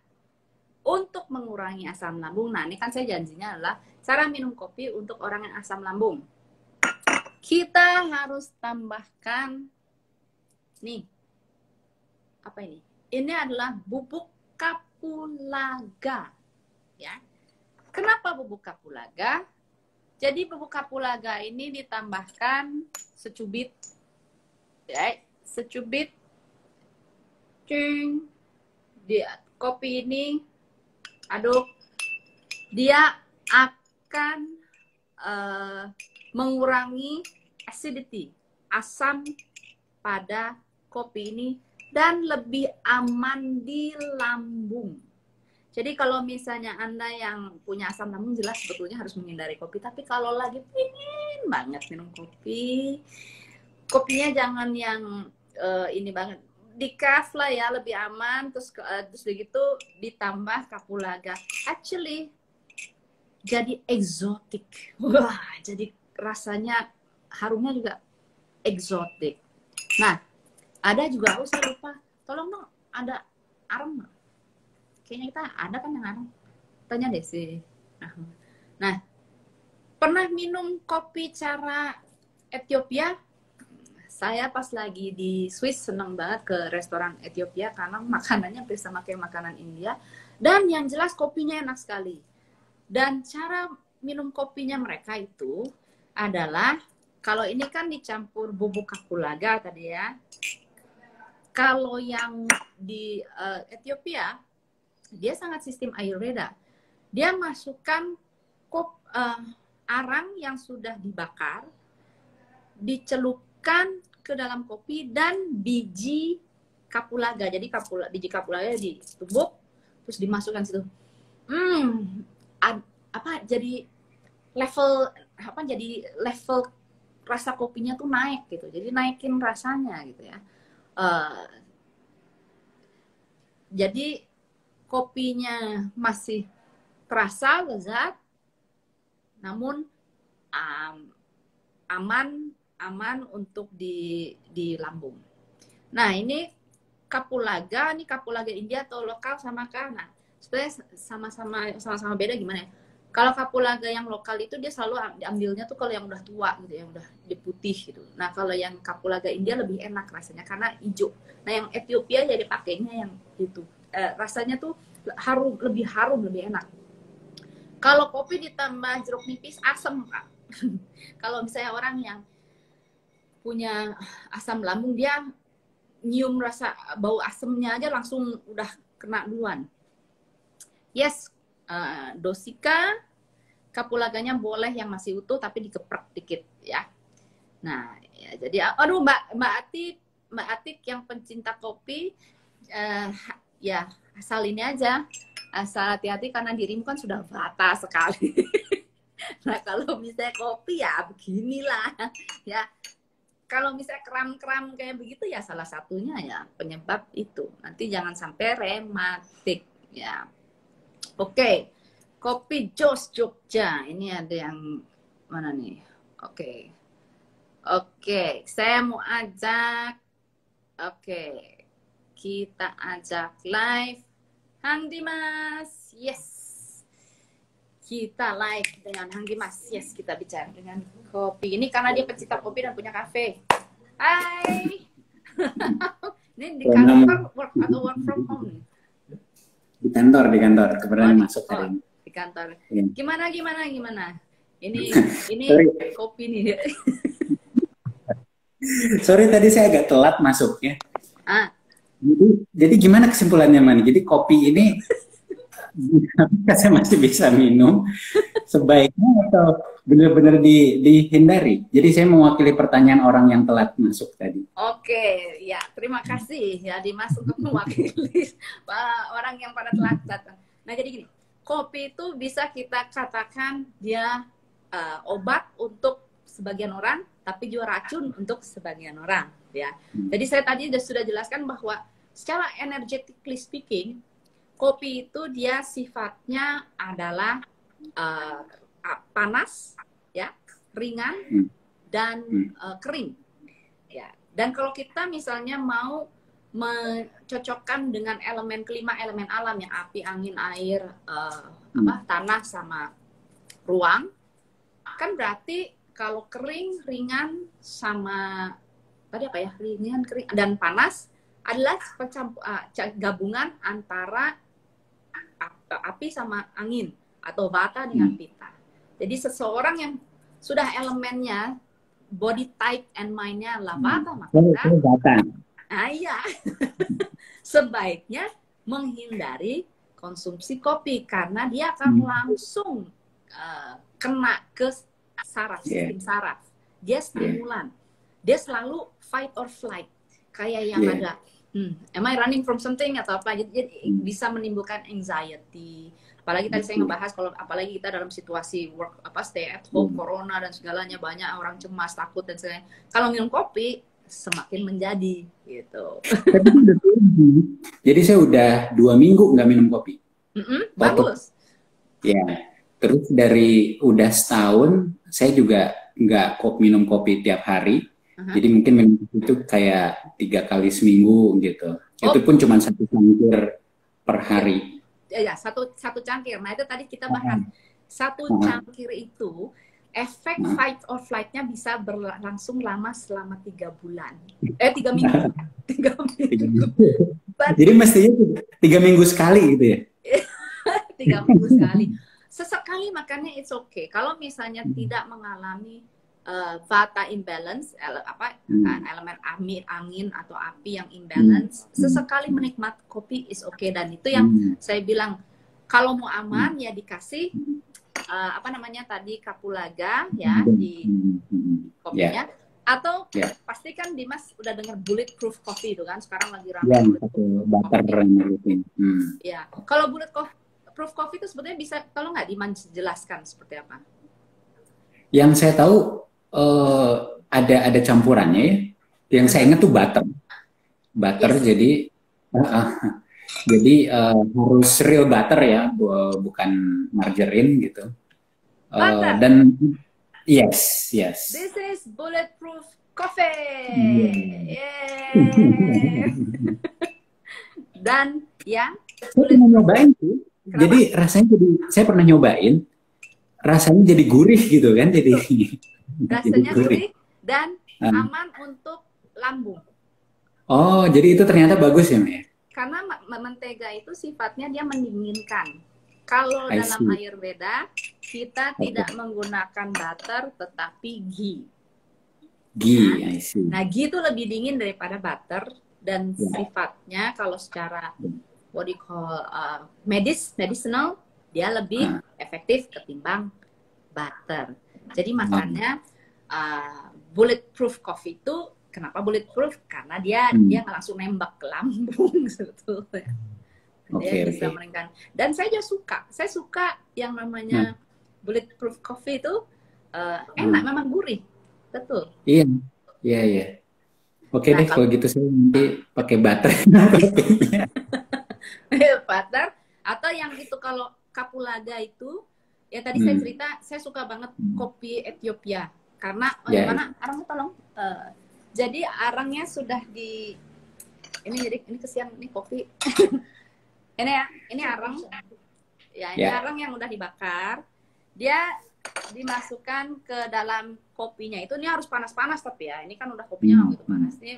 untuk mengurangi asam lambung. Nah, ini kan saya janjinya adalah cara minum kopi untuk orang yang asam lambung. Kita harus tambahkan nih. Apa ini? Ini adalah bubuk kapulaga. Ya. Kenapa bubuk kapulaga? Jadi bubuk kapulaga ini ditambahkan secubit. Ya, secubit. Di kopi ini aduk. Dia akan mengurangi acidity, asam pada kopi ini, dan lebih aman di lambung. Jadi kalau misalnya Anda yang punya asam lambung, jelas sebetulnya harus menghindari kopi. Tapi kalau lagi pengen banget minum kopi, kopinya jangan yang ini banget, decaf lah ya, lebih aman. Terus begitu ditambah kapulaga. Actually jadi eksotik. Wah, jadi rasanya harumnya juga eksotik. Nah, ada juga, saya lupa. Tolong dong, ada arem. Kayaknya kita ada kan yang arem. Tanya deh sih. Nah, pernah minum kopi cara Ethiopia? Saya pas lagi di Swiss seneng banget ke restoran Ethiopia karena makanannya bisa pakai makanan India. Dan yang jelas kopinya enak sekali. Dan cara minum kopinya mereka itu adalah, kalau ini kan dicampur bubuk kapulaga tadi ya. Kalau yang di Ethiopia, dia sangat sistem Ayurveda. Dia masukkan arang yang sudah dibakar, dicelupkan ke dalam kopi, dan biji kapulaga. Jadi biji kapulaga ditumbuk, terus dimasukkan situ. Jadi level rasa kopinya tuh naik gitu. Jadi naikin rasanya gitu ya. Jadi kopinya masih terasa lezat, namun aman untuk di lambung. Nah, ini kapulaga India atau lokal samakah? Nah, sebenarnya sama-sama beda gimana ya? Kalau kapulaga yang lokal itu dia selalu diambilnya tuh kalau yang udah tua gitu, yang udah diputih gitu. Nah, kalau yang kapulaga India lebih enak rasanya karena hijau. Nah, yang Ethiopia jadi pakainya yang itu. Rasanya tuh lebih harum, lebih enak. Kalau kopi ditambah jeruk nipis, asam, Kak. Kalau misalnya orang yang punya asam lambung, dia nyium rasa bau asemnya aja langsung udah kena duluan. Yes, dosika kapulaganya boleh yang masih utuh tapi dikeprek dikit ya. Nah, ya, jadi aduh Mbak Atik yang pencinta kopi, ya asal ini aja, asal hati-hati karena dirimu kan sudah bata sekali. Nah, kalau misalnya kopi ya beginilah ya. Kalau misalnya kram-kram kayak begitu ya salah satunya ya penyebab itu. Nanti jangan sampai rematik ya. Oke. Kopi Jos Jogja. Ini ada yang mana nih? Oke. Oke, saya mau ajak. Oke, kita ajak live Hang Dimas. Yes. Kita live dengan Hang Dimas. Yes, kita bicara dengan kopi. Ini karena dia pecinta kopi dan punya kafe. Hai. Ini di kantor work atau work from home nih? Di kantor, kebetulan masuk hari ini. Di kantor. Iya. Gimana? Ini kopi nih. Sorry tadi saya agak telat masuknya. Ah, Jadi gimana kesimpulannya, Mani? Jadi kopi ini saya masih bisa minum sebaiknya atau benar-benar dihindari? Jadi saya mewakili pertanyaan orang yang telat masuk tadi. Oke, ya terima kasih ya Dimas untuk mewakili orang yang pada telat datang. Nah jadi gini, kopi itu bisa kita katakan dia obat untuk sebagian orang, tapi juga racun untuk sebagian orang, ya. Jadi saya tadi sudah jelaskan bahwa secara energetically speaking, kopi itu dia sifatnya adalah panas, ya, ringan dan kering, ya. Dan kalau kita misalnya mau mencocokkan dengan elemen kelima elemen alam yang api, angin, air, tanah sama ruang, kan berarti kalau kering, ringan sama tadi apa ya? Ringan, kering dan panas adalah gabungan antara api sama angin atau vata dengan pitta. Jadi seseorang yang sudah elemennya body type and mind-nya adalah vata maka iya. Sebaiknya menghindari konsumsi kopi karena dia akan langsung kena ke saraf, sistem saraf. Dia stimulan. Dia selalu fight or flight. Kayak yang ada, am I running from something atau apa. Jadi bisa menimbulkan anxiety. Apalagi tadi saya ngebahas kalau apalagi kita dalam situasi stay at home, corona dan segalanya, banyak orang cemas, takut dan sebagainya. Kalau minum kopi semakin menjadi gitu. Jadi saya udah 2 minggu nggak minum kopi. Bagus. Ya. Terus dari udah setahun, saya juga nggak minum kopi tiap hari. Jadi mungkin minum itu kayak 3 kali seminggu gitu. Itu pun cuma 1 cangkir per hari. Ya, satu cangkir. Nah itu tadi kita bahas. 1 cangkir itu efek fight or flight-nya bisa berlangsung lama selama 3 bulan. 3 minggu. 3 minggu. Jadi mestinya 3 minggu sekali gitu ya? 3 minggu sekali. Sesekali makannya it's okay. Kalau misalnya tidak mengalami vata imbalance, elemen angin atau api yang imbalance, sesekali menikmati kopi is okay. Dan itu yang saya bilang, kalau mau aman ya dikasih tadi kapulaga ya di kopinya. Atau pastikan Dimas udah dengar bulletproof coffee itu kan sekarang lagi ramai. Butter ya. Kalau bulletproof coffee itu sebetulnya bisa, kalau nggak Dimas jelaskan seperti apa? Yang saya tahu ada campurannya ya. Yang saya ingat tuh butter jadi harus real butter ya, bukan margarine gitu. Dan yes. This is bulletproof coffee. Dan ya, saya pernah nyobain sih. Jadi rasanya saya pernah nyobain, rasanya jadi gurih gitu kan, jadi rasanya gurih dan aman untuk lambung. Oh, jadi itu ternyata bagus ya, Mbak? Karena mentega itu sifatnya dia mendinginkan. Kalau dalam Ayurveda kita tidak menggunakan butter tetapi ghee. I see. Nah, ghee itu lebih dingin daripada butter dan sifatnya kalau secara what you call medicinal dia lebih efektif ketimbang butter. Jadi makanya bulletproof coffee itu kenapa bulletproof? Karena dia nggak langsung nembak ke lambung sebetulnya. Dia bisa meringkan. Dan saya juga suka yang namanya bulletproof coffee itu enak, memang gurih, betul. Iya. Oke deh, kalau gitu saya nanti pakai butter. Butter atau yang itu kalau kapulaga itu ya tadi saya cerita, saya suka banget kopi Ethiopia. Karena Ya. mana arangnya tolong. Jadi arangnya sudah di ini, jadi ini kesian, ini kopi. Ini ya, ini arang. Ya, ini Ya. arang yang udah dibakar. Dia dimasukkan ke dalam kopinya. Itu ini harus panas-panas tapi ya. Ini kan udah kopinya nggak gitu panas. Ini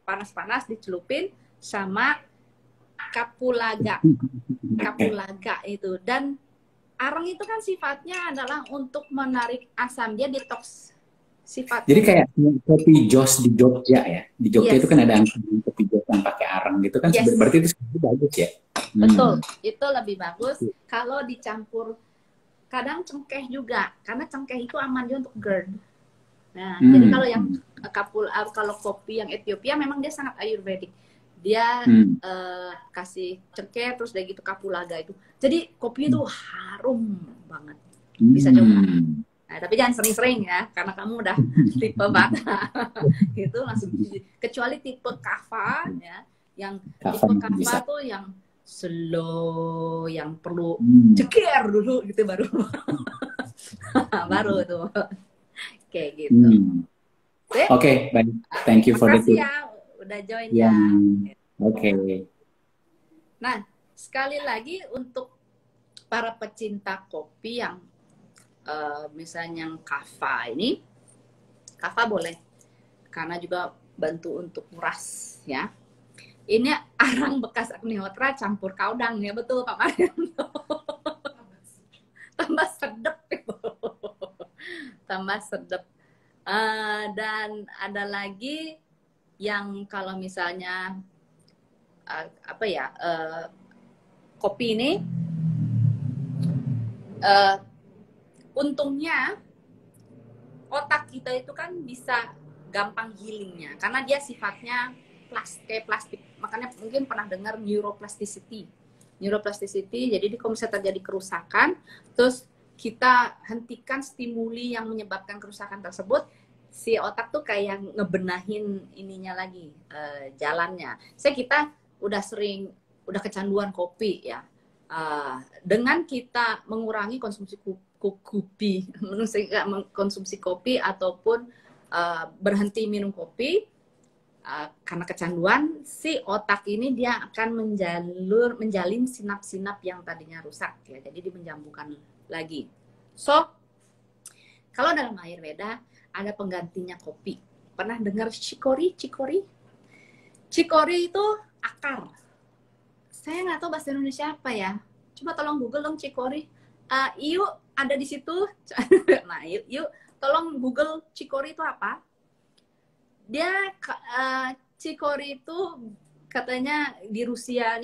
panas-panas dicelupin sama kapulaga. Kapulaga itu. Dan arang itu kan sifatnya adalah untuk menarik asam. Dia detox sifatnya. Jadi kayak kopi jos di Jogja ya. Di Jogja Yes. itu kan ada kopi jos yang pakai arang gitu kan. Yes. Berarti itu sebenarnya bagus ya. Betul, itu lebih bagus kalau dicampur kadang cengkeh juga, karena cengkeh itu aman juga untuk GERD. Nah, jadi kalau yang kalau kopi yang Ethiopia memang dia sangat Ayurvedic. Dia kasih cengkeh terus dari gitu kapulaga itu. Jadi kopi itu harum banget. Bisa coba. Nah, tapi jangan sering-sering ya, karena kamu udah tipe bata. Itu langsung kecuali tipe kava ya, yang tipe kava tuh yang slow, yang perlu ceker dulu gitu baru baru tuh kayak gitu. Oke, baik. Thank you for the tip. Ya, udah join ya. Oke. Nah, sekali lagi untuk para pecinta kopi yang misalnya yang kava ini, kava boleh karena juga bantu untuk nguras ya. Ini arang bekas Agnihotra campur kaudang ya, betul Pak Marianto. Tambah sedep itu. Tambah sedep. Dan ada lagi yang kalau misalnya kopi ini untungnya otak kita itu kan bisa gampang healingnya karena dia sifatnya kayak plastik. Makanya mungkin pernah dengar neuroplasticity. Neuroplasticity, jadi kalau misalnya terjadi kerusakan, terus kita hentikan stimuli yang menyebabkan kerusakan tersebut, si otak tuh kayak ngebenahin ininya lagi, jalannya. Kita udah kecanduan kopi ya. Dengan kita mengurangi konsumsi kopi ataupun berhenti minum kopi, karena kecanduan, si otak ini dia akan menjalin sinap-sinap yang tadinya rusak ya, jadi dimenjambukan lagi. So, kalau dalam Ayurveda ada penggantinya kopi. Pernah dengar chicory? Chicory itu akar. Saya nggak tahu bahasa Indonesia apa ya. Coba tolong Google dong chicory. Iyu ada di situ. Nah, yuk tolong Google chicory itu apa? Dia chicory itu katanya di Rusia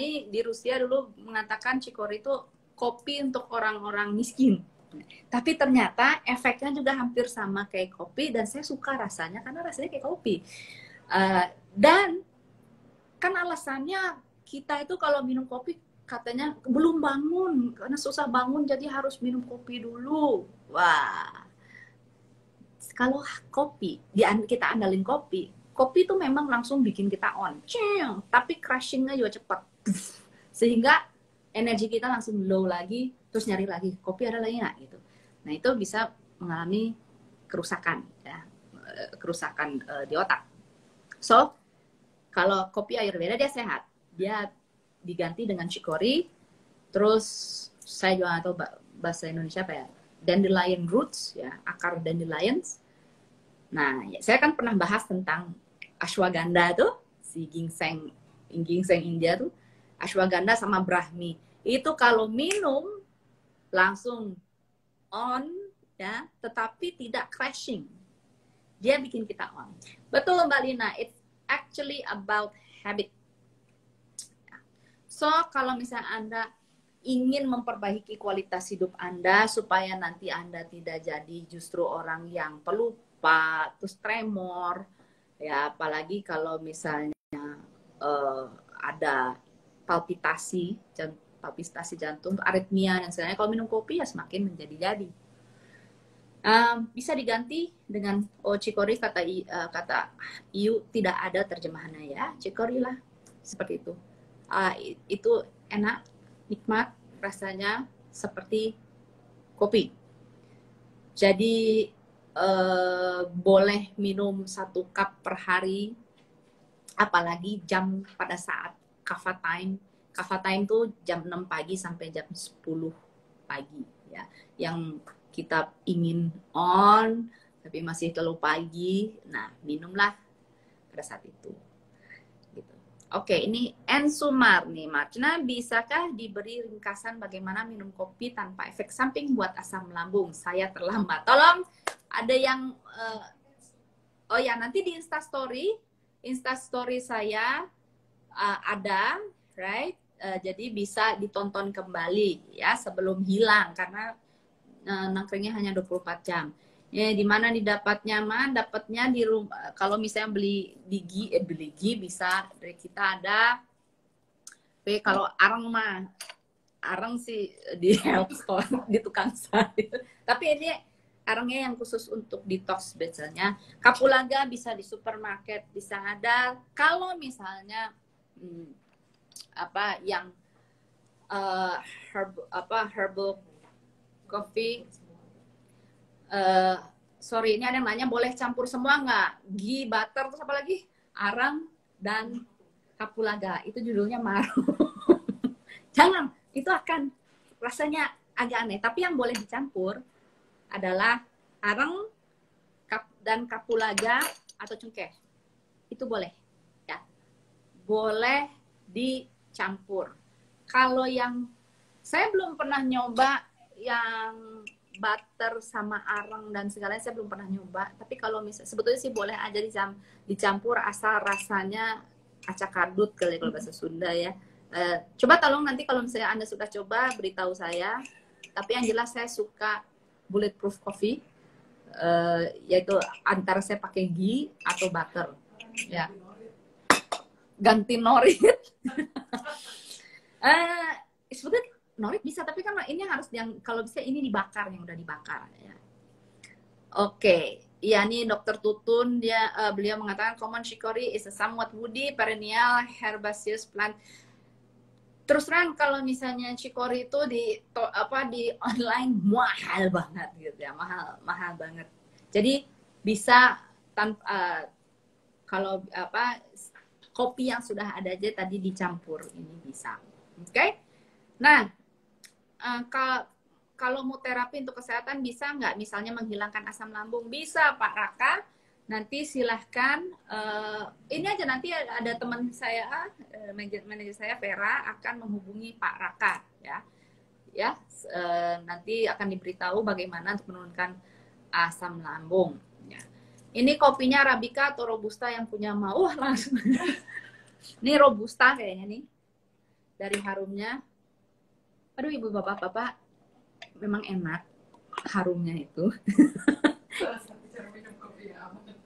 dulu mengatakan chicory itu kopi untuk orang-orang miskin. Tapi ternyata efeknya juga hampir sama kayak kopi dan saya suka rasanya karena rasanya kayak kopi. Dan kan alasannya kita itu kalau minum kopi katanya belum bangun karena susah bangun jadi harus minum kopi dulu. Wah. Kalau kopi, kita andalin kopi itu memang langsung bikin kita on. Tapi crashingnya juga cepat. Sehingga energi kita langsung low lagi, terus nyari lagi, kopi ada lagi nggak gitu. Nah itu bisa mengalami kerusakan, ya, kerusakan di otak. So, kalau kopi Ayurveda dia sehat. Dia diganti dengan chicory, terus saya juga nggak tahu bahasa Indonesia apa ya, dandelion roots, ya, akar dandelions. Nah, saya kan pernah bahas tentang ashwagandha tuh, si ginseng India tuh, ashwagandha sama brahmi. Itu kalau minum langsung on, ya, tetapi tidak crashing. Dia bikin kita on. Betul Mbak Lina, it's actually about habit. So, kalau misalnya Anda ingin memperbaiki kualitas hidup Anda supaya nanti Anda tidak jadi justru orang yang pelupa, terus tremor, ya apalagi kalau misalnya ada palpitasi jantung, aritmia dan sebagainya, kalau minum kopi ya semakin menjadi-jadi. Bisa diganti dengan chicory, kata Iyu tidak ada terjemahannya ya, chicory lah, seperti itu. Itu enak, nikmat, rasanya seperti kopi. Jadi boleh minum 1 cup per hari, apalagi jam pada saat kava time. Kava time tuh jam 6 pagi sampai jam 10 pagi ya. Yang kita ingin on tapi masih terlalu pagi, nah minumlah pada saat itu. Gitu. Oke, ini Ensumar nih, Marcna, bisakah diberi ringkasan bagaimana minum kopi tanpa efek samping buat asam lambung? Saya terlambat. Tolong ada yang oh ya, nanti di Instastory saya ada, right? Jadi bisa ditonton kembali ya sebelum hilang karena nangkringnya hanya 24 jam. Ya, di mana didapatnya, Man? Dapatnya di rumah. Kalau misalnya beli Gi bisa dari kita ada. Tapi kalau arang mah, arang sih di health store, di tukang sayur. Tapi ini arangnya yang khusus untuk detox biasanya. Kapulaga bisa di supermarket, bisa ada. Kalau misalnya yang herbal coffee, sorry, ini ada yang nanya boleh campur semua nggak? Ghee, butter, terus apa lagi? Arang dan kapulaga. Itu judulnya maru. Jangan, itu akan rasanya agak aneh. Tapi yang boleh dicampur adalah arang dan kapulaga atau cengkeh. Itu boleh, ya. Boleh dicampur. Kalau yang saya belum pernah nyoba yang butter sama arang dan segalanya, saya belum pernah nyoba. Tapi kalau misalnya sebetulnya sih boleh aja dicampur asal rasanya acak kadut kalau bahasa Sunda ya. Coba tolong nanti kalau misalnya Anda sudah coba beritahu saya. Tapi yang jelas saya suka bulletproof coffee, yaitu antara saya pakai ghee atau butter. Ya. Ganti norit. Sebetulnya norit bisa, tapi kan ini harus yang kalau bisa ini dibakar, yang udah dibakar ya. Oke, ya nih Dr. Tutun beliau mengatakan common chicory is a somewhat woody perennial herbaceous plant. Terus terang kalau misalnya chicory itu di online mahal banget gitu ya, mahal banget. Jadi bisa kalau kopi yang sudah ada aja tadi dicampur ini bisa. Oke? Nah, kalau mau terapi untuk kesehatan bisa nggak? Misalnya menghilangkan asam lambung, bisa Pak Raka. Nanti silahkan, ini aja nanti ada teman saya, manajer saya Vera akan menghubungi Pak Raka ya. Nanti akan diberitahu bagaimana untuk menurunkan asam lambung. Ya. Ini kopinya Arabica atau Robusta yang punya mau langsung. Ini Robusta kayaknya nih dari harumnya. Aduh ibu bapak-bapak, memang enak harumnya itu.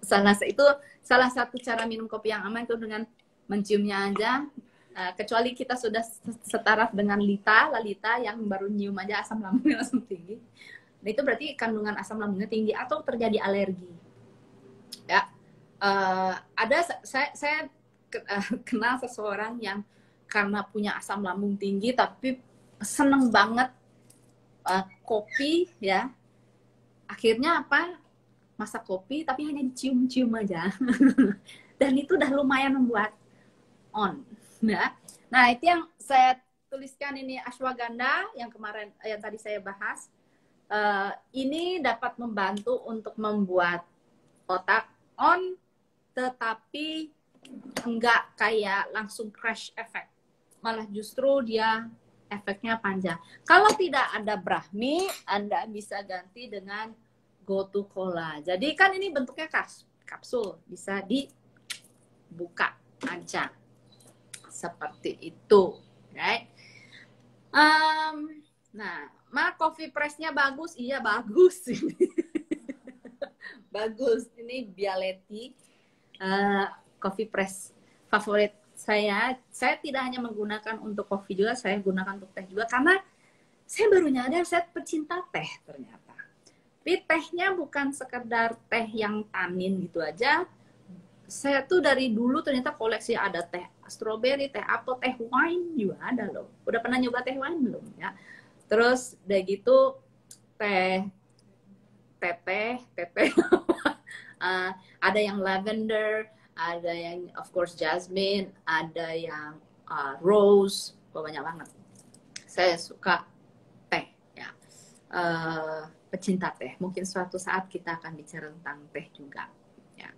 Salah satu cara minum kopi yang aman itu dengan menciumnya aja. Kecuali kita sudah setaraf dengan Lalita yang baru nyium aja asam lambungnya langsung tinggi. Nah, itu berarti kandungan asam lambungnya tinggi atau terjadi alergi. Ya, saya kenal seseorang yang karena punya asam lambung tinggi tapi seneng banget kopi ya. Akhirnya masak kopi tapi hanya dicium-cium aja. Dan itu udah lumayan membuat on ya. Nah, itu yang saya tuliskan ini ashwagandha yang kemarin yang tadi saya bahas. Ini dapat membantu untuk membuat otak on tetapi enggak kayak langsung crash effect. Malah justru dia efeknya panjang. Kalau tidak ada Brahmi, Anda bisa ganti dengan GoTo Cola. Jadi kan ini bentuknya kapsul, bisa dibuka aja. Seperti itu. Right? Nah, coffee press-nya bagus? Iya, bagus. Bagus. Ini Bialetti coffee press favorit saya tidak hanya menggunakan untuk kopi juga, saya gunakan untuk teh juga karena saya baru nyadar saya pecinta teh ternyata. Tapi tehnya bukan sekedar teh yang tanin gitu aja. Saya tuh dari dulu ternyata koleksi ada teh strawberry, teh apel, teh wine juga ada loh. Udah pernah nyoba teh wine belum ya? Terus udah gitu teh teteh, ada yang lavender, ada yang of course jasmine, ada yang rose, banyak banget. Saya suka teh, ya. Pecinta teh. Mungkin suatu saat kita akan bicara tentang teh juga. Ya.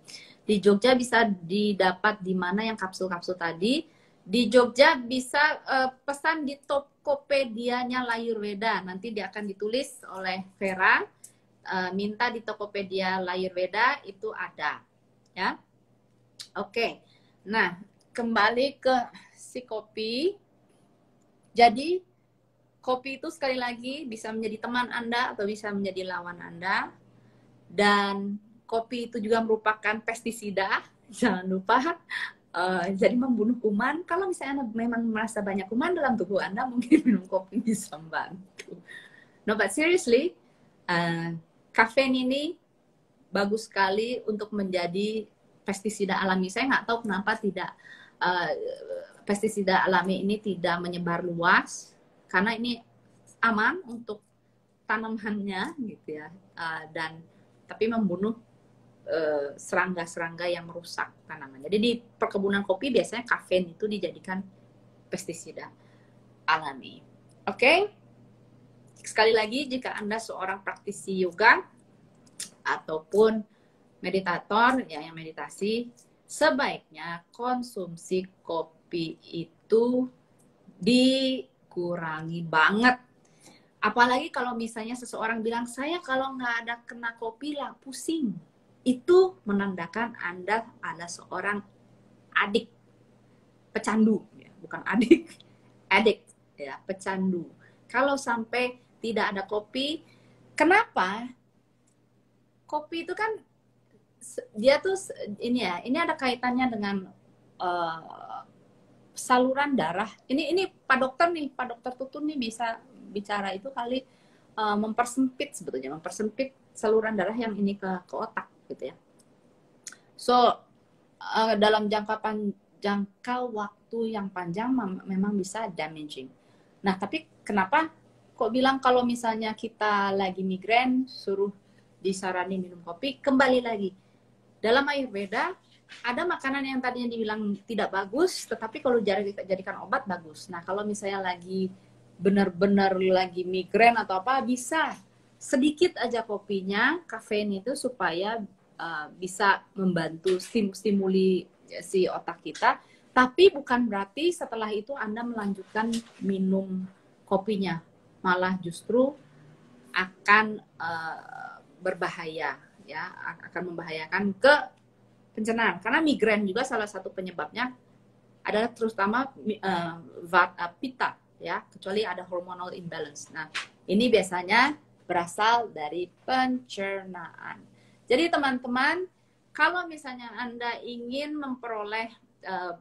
Di Jogja bisa didapat di mana yang kapsul-kapsul tadi. Di Jogja bisa pesan di Tokopedia-nya Layurveda. Nanti dia akan ditulis oleh Vera. Minta di Tokopedia Layurveda itu ada. Ya. Oke. Nah, kembali ke si kopi. Jadi, kopi itu sekali lagi bisa menjadi teman Anda atau bisa menjadi lawan Anda. Dan kopi itu juga merupakan pestisida. Jangan lupa. Jadi membunuh kuman. Kalau misalnya Anda memang merasa banyak kuman dalam tubuh Anda, mungkin minum kopi bisa membantu. No, but seriously, kafein ini bagus sekali untuk menjadi pestisida alami. Saya nggak tahu kenapa tidak pestisida alami ini tidak menyebar luas, karena ini aman untuk tanamannya, gitu ya, dan tapi membunuh serangga-serangga yang merusak tanaman. Jadi di perkebunan kopi biasanya kafein itu dijadikan pestisida alami. Oke? Sekali lagi, jika Anda seorang praktisi yoga ataupun meditator, ya, yang meditasi, sebaiknya konsumsi kopi itu dikurangi banget. Apalagi kalau misalnya seseorang bilang, saya kalau nggak ada kena kopi lah pusing. Itu menandakan Anda adalah seorang adik, pecandu, ya, bukan adik, adik, ya, pecandu. Kalau sampai tidak ada kopi, kenapa? Kopi itu kan dia tuh ini ya, ini ada kaitannya dengan saluran darah. Ini Pak Dokter Tutun nih bisa bicara itu kali, mempersempit sebetulnya, mempersempit saluran darah yang ini ke otak gitu ya. So dalam jangka waktu yang panjang memang bisa damaging. Nah, tapi kenapa kok bilang kalau misalnya kita lagi migrain suruh disarani minum kopi? Kembali lagi, dalam Ayurveda ada makanan yang tadinya dibilang tidak bagus, tetapi kalau jadikan obat bagus. Nah, kalau misalnya lagi benar-benar lagi migrain atau apa, bisa sedikit aja kopinya, kafein itu, supaya bisa membantu stimuli si otak kita. Tapi bukan berarti setelah itu Anda melanjutkan minum kopinya, malah justru akan berbahaya, ya, akan membahayakan ke pencernaan. Karena migrain juga salah satu penyebabnya adalah terutama pitta, ya, kecuali ada hormonal imbalance. Nah, ini biasanya berasal dari pencernaan. Jadi teman-teman, kalau misalnya Anda ingin memperoleh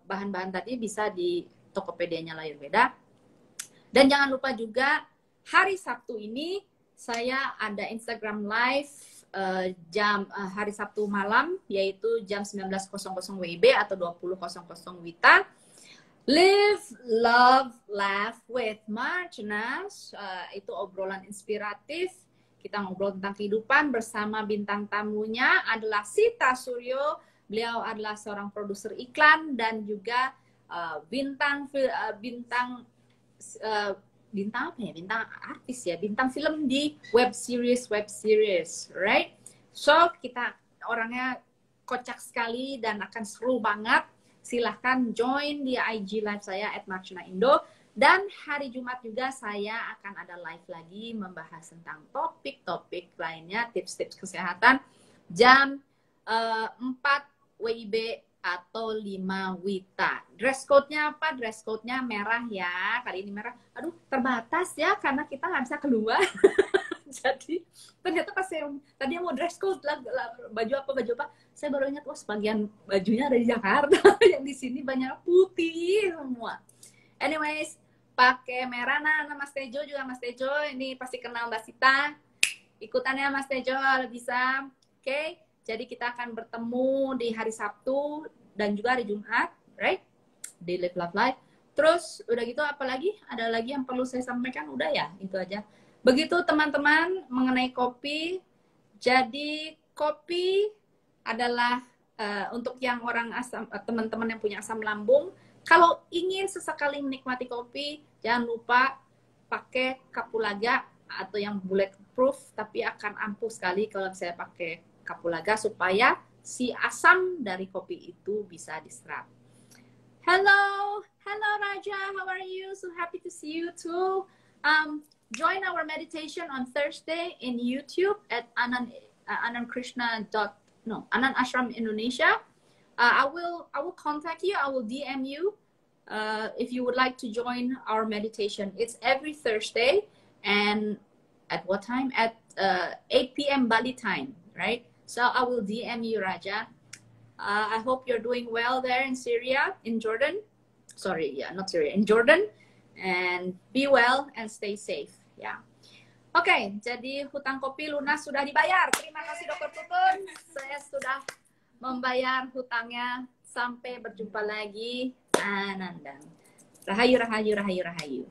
bahan-bahan tadi, bisa di Tokopedia-nya Layurveda. Dan jangan lupa juga hari Sabtu ini saya ada Instagram Live hari Sabtu malam, yaitu jam 19.00 WIB atau 20.00 WITA. Live, Love, Laugh with Marchnas. Itu obrolan inspiratif. Kita ngobrol tentang kehidupan bersama bintang tamunya adalah Sita Suryo. Beliau adalah seorang produser iklan dan juga bintang apa ya? Bintang artis ya, bintang film di web series, right? So, kita orangnya kocak sekali dan akan seru banget. Silahkan join di IG live saya @marchna_indo. Dan hari Jumat juga saya akan ada live lagi membahas tentang topik-topik lainnya, tips-tips kesehatan, jam 4 WIB atau 5 WITA. Dress code-nya apa? Dress code-nya merah ya. Kali ini merah. Aduh, terbatas ya karena kita nggak bisa keluar. Jadi ternyata pas saya tadi mau dress code baju apa, saya baru ingat, wah, sebagian bajunya ada di Jakarta. Yang di sini banyak putih semua. Anyways, pakai merah. Nah, Mas Tejo juga, Mas Tejo ini pasti kenal Mbak Sita. Ikutannya Mas Tejo bisa. Oke, jadi kita akan bertemu di hari Sabtu dan juga hari Jumat, right? Di Live Love Live. Terus udah gitu apa lagi? Ada lagi yang perlu saya sampaikan? Udah ya, itu aja. Begitu teman-teman mengenai kopi. Jadi kopi adalah untuk yang orang asam, teman-teman yang punya asam lambung, kalau ingin sesekali menikmati kopi, jangan lupa pakai kapulaga atau yang bulletproof, tapi akan ampuh sekali kalau saya pakai kapulaga supaya si asam dari kopi itu bisa diserap. Hello Raja, how are you? So happy to see you too. Join our meditation on Thursday in YouTube at Anand Ashram Indonesia. I will contact you. I will DM you if you would like to join our meditation. It's every Thursday, and at what time? At 8 p.m. Bali time, right? So I will DM you, Raja. I hope you're doing well there in Syria, in Jordan. Sorry, yeah, not Syria, in Jordan. And be well and stay safe. Ya. Oke, jadi hutang kopi lunas sudah dibayar. Terima kasih Dr. Tutun. Saya sudah membayar hutangnya. Sampai berjumpa lagi. Anandang. Rahayu, rahayu, rahayu, rahayu.